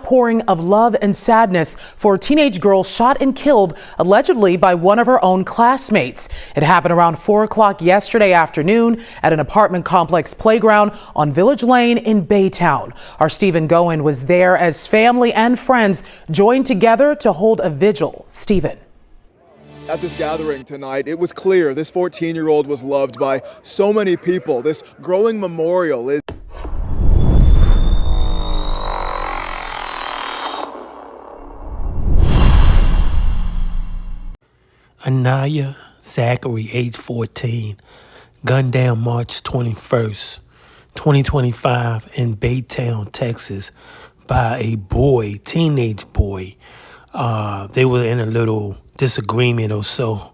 Pouring of love and sadness for a teenage girl shot and killed allegedly by one of her own classmates. It happened around 4 o'clock yesterday afternoon at an apartment complex playground on Village Lane in Baytown. Our Stephen Goen was there as family and friends joined together to hold a vigil. Stephen. At this gathering tonight, it was clear this 14-year-old was loved by so many people. This growing memorial is Anaya Zachary, age 14, gunned down March 21st, 2025 in Baytown, Texas by a boy, teenage boy. They were in a little disagreement or so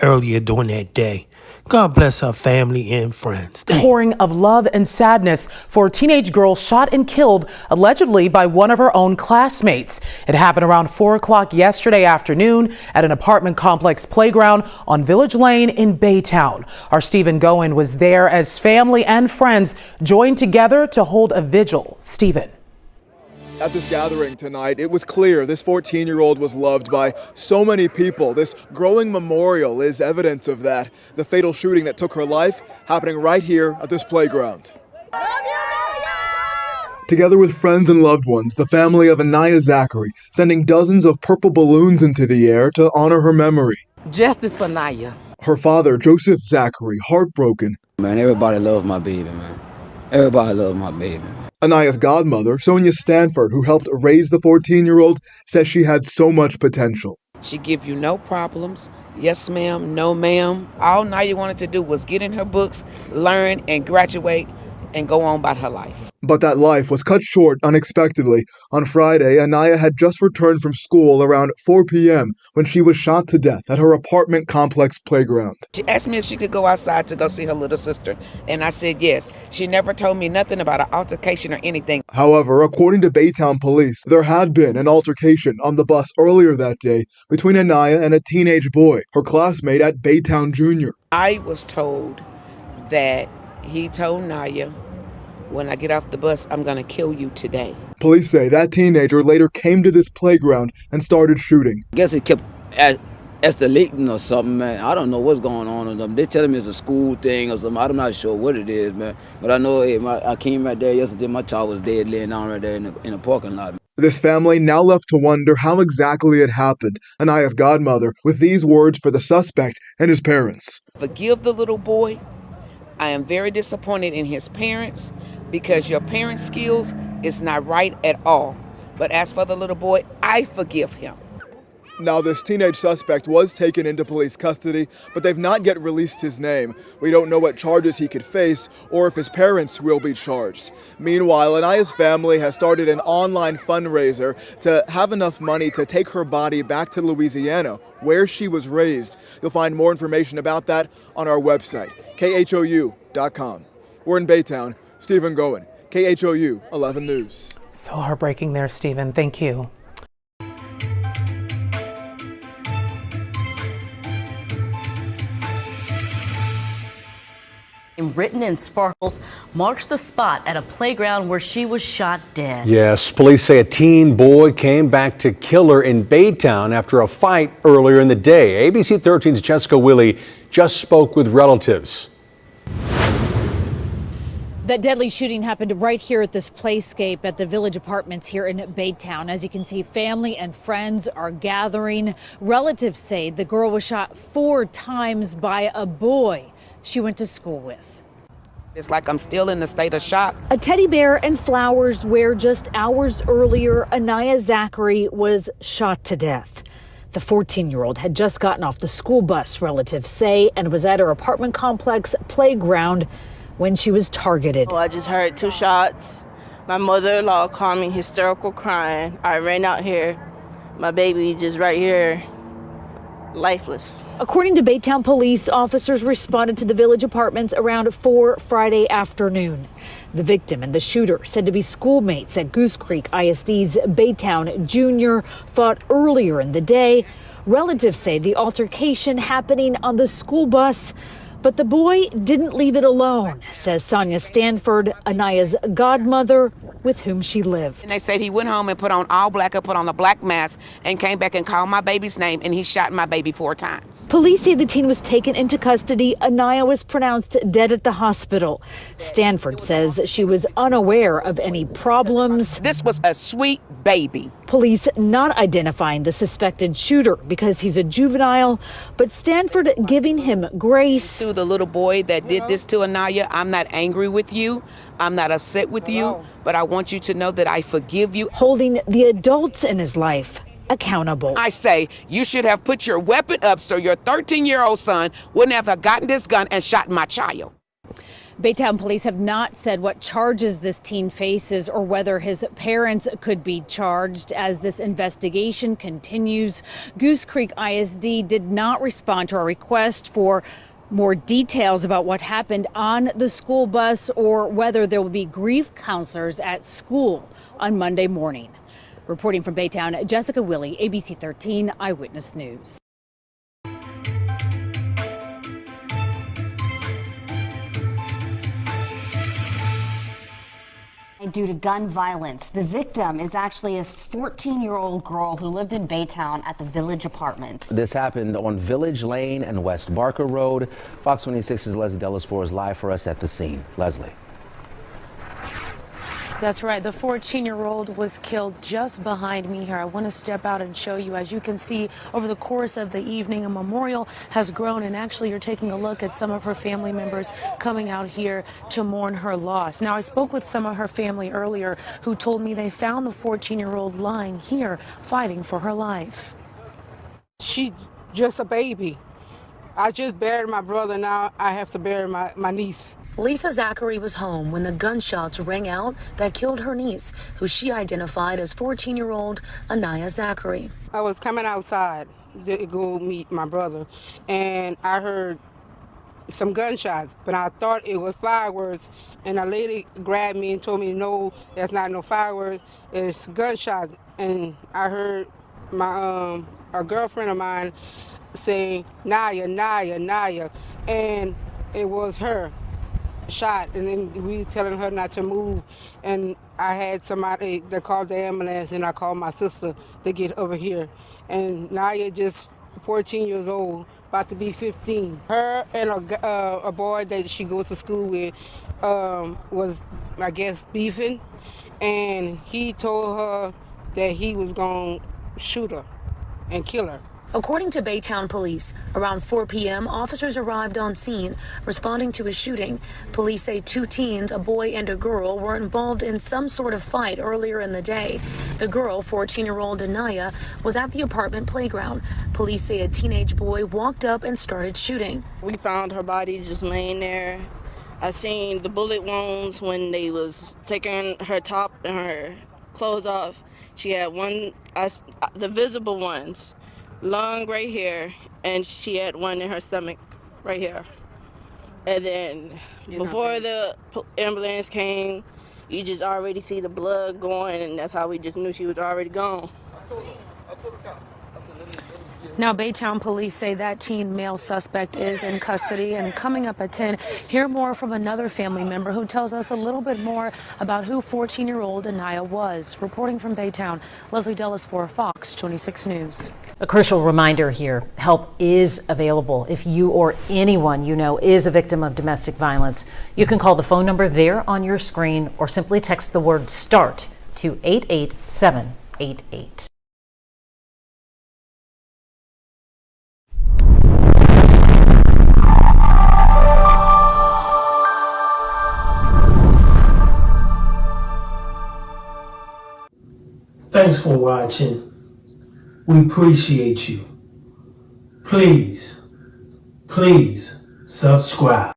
earlier during that day. God bless her family and friends. Pouring of love and sadness for a teenage girl shot and killed allegedly by one of her own classmates. It happened around 4 o'clock yesterday afternoon at an apartment complex playground on Village Lane in Baytown. Our Stephen Goen was there as family and friends joined together to hold a vigil. Stephen. At this gathering tonight, it was clear this 14-year-old was loved by so many people. This growing memorial is evidence of that. The fatal shooting that took her life happening right here at this playground. Together with friends and loved ones, the family of Anaya Zachary sending dozens of purple balloons into the air to honor her memory. Justice for Naya. Her father, Joseph Zachary, heartbroken. Man, everybody loves my baby, man. Everybody loves my baby. Anaya's godmother, Sonia Stanford, who helped raise the 14-year-old, says she had so much potential. She give you no problems. Yes, ma'am. No, ma'am. All Naya wanted to do was get in her books, learn, and graduate, and go on about her life. But that life was cut short unexpectedly. On Friday, Anaya had just returned from school around 4 p.m. when she was shot to death at her apartment complex playground. She asked me if she could go outside to go see her little sister, and I said yes. She never told me nothing about an altercation or anything. However, according to Baytown police, there had been an altercation on the bus earlier that day between Anaya and a teenage boy, her classmate at Baytown Junior. I was told that he told Naya, when I get off the bus, I'm going to kill you today. Police say that teenager later came to this playground and started shooting. I guess it kept escalating or something, man. I don't know what's going on with them. They tell me it's a school thing or something. I'm not sure what it is, man. But I know I came right there yesterday. My child was dead laying down right there in the parking lot. This family now left to wonder how exactly it happened. Anaya's godmother with these words for the suspect and his parents. Forgive the little boy. I am very disappointed in his parents because your parents' skills is not right at all. But as for the little boy, I forgive him. Now, this teenage suspect was taken into police custody, but they've not yet released his name. We don't know what charges he could face or if his parents will be charged. Meanwhile, Anaya's family has started an online fundraiser to have enough money to take her body back to Louisiana, where she was raised. You'll find more information about that on our website, khou.com. We're in Baytown. Stephen Goen, KHOU 11 News. So heartbreaking there, Stephen. Thank you. Written in sparkles marks the spot at a playground where she was shot dead. Yes, police say a teen boy came back to kill her in Baytown after a fight earlier in the day. ABC 13's Jessica Willey just spoke with relatives. That deadly shooting happened right here at this playscape at the Village Apartments here in Baytown. As you can see, family and friends are gathering. Relatives say the girl was shot 4 times by a boy she went to school with. It's like I'm still in a state of shock. A teddy bear and flowers where just hours earlier, Anaya Zachary was shot to death. The 14-year-old had just gotten off the school bus, relatives say, and was at her apartment complex playground when she was targeted. I just heard 2 shots. My mother-in-law called me hysterical crying. I ran out here. My baby just right here, lifeless. According to Baytown police, officers responded to the Village Apartments around 4 Friday afternoon. The victim and the shooter, said to be schoolmates at Goose Creek ISD's Baytown Junior, fought earlier in the day. Relatives say the altercation happening on the school bus But the boy didn't leave it alone, says Sonia Stanford, Anaya's godmother, with whom she lived. And they said he went home and put on all black and put on a black mask and came back and called my baby's name, and he shot my baby 4 times. Police say the teen was taken into custody. Anaya was pronounced dead at the hospital. Stanford says she was unaware of any problems. This was a sweet baby. Police not identifying the suspected shooter because he's a juvenile, but Stanford giving him grace. To the little boy that did this to Anaya, I'm not angry with you. I'm not upset with you, but I want you to know that I forgive you. Holding the adults in his life accountable. I say you should have put your weapon up so your 13-year-old son wouldn't have gotten this gun and shot my child. Baytown police have not said what charges this teen faces or whether his parents could be charged as this investigation continues. Goose Creek ISD did not respond to our request for more details about what happened on the school bus or whether there will be grief counselors at school on Monday morning. Reporting from Baytown, Jessica Willey, ABC 13 Eyewitness News. Due to gun violence, the victim is actually a 14-year-old girl who lived in Baytown at the Village Apartments. This happened on Village Lane and West Barker Road. Fox 26's Leslie Delaspore is live for us at the scene. Leslie. That's right. The 14-year-old was killed just behind me here. I want to step out and show you. As you can see, over the course of the evening, a memorial has grown, and actually you're taking a look at some of her family members coming out here to mourn her loss. Now, I spoke with some of her family earlier who told me they found the 14-year-old lying here fighting for her life. She's just a baby. I just buried my brother. Now I have to bury my niece. Lisa Zachary was home when the gunshots rang out that killed her niece, who she identified as 14-year-old Anaya Zachary. I was coming outside to go meet my brother, and I heard some gunshots, but I thought it was fireworks, and a lady grabbed me and told me, no, that's not no fireworks, it's gunshots. And I heard my a girlfriend of mine saying, Naya, Naya, Naya, and it was her shot, and then we telling her not to move, and I had somebody that called the ambulance, and I called my sister to get over here. And Naya just 14 years old, about to be 15. Her and a boy that she goes to school with was, I guess, beefing, and he told her that he was gonna shoot her and kill her. According to Baytown police, around 4 p.m., officers arrived on scene responding to a shooting. Police say 2 teens, a boy and a girl, were involved in some sort of fight earlier in the day. The girl, 14-year-old Anaya, was at the apartment playground. Police say a teenage boy walked up and started shooting. We found her body just laying there. I seen the bullet wounds when they was taking her top and her clothes off. She had the visible ones. Long right here, and she had one in her stomach right here. And then before the ambulance came, you just already see the blood going, and that's how we just knew she was already gone. Now, Baytown police say that teen male suspect is in custody. And coming up at 10, hear more from another family member who tells us a little bit more about who 14-year-old Anaya was. Reporting from Baytown, Leslie Delaspore, Fox 26 News. A crucial reminder here, help is available. If you or anyone you know is a victim of domestic violence, you can call the phone number there on your screen or simply text the word START to 88788. Thanks for watching. We appreciate you. Please subscribe.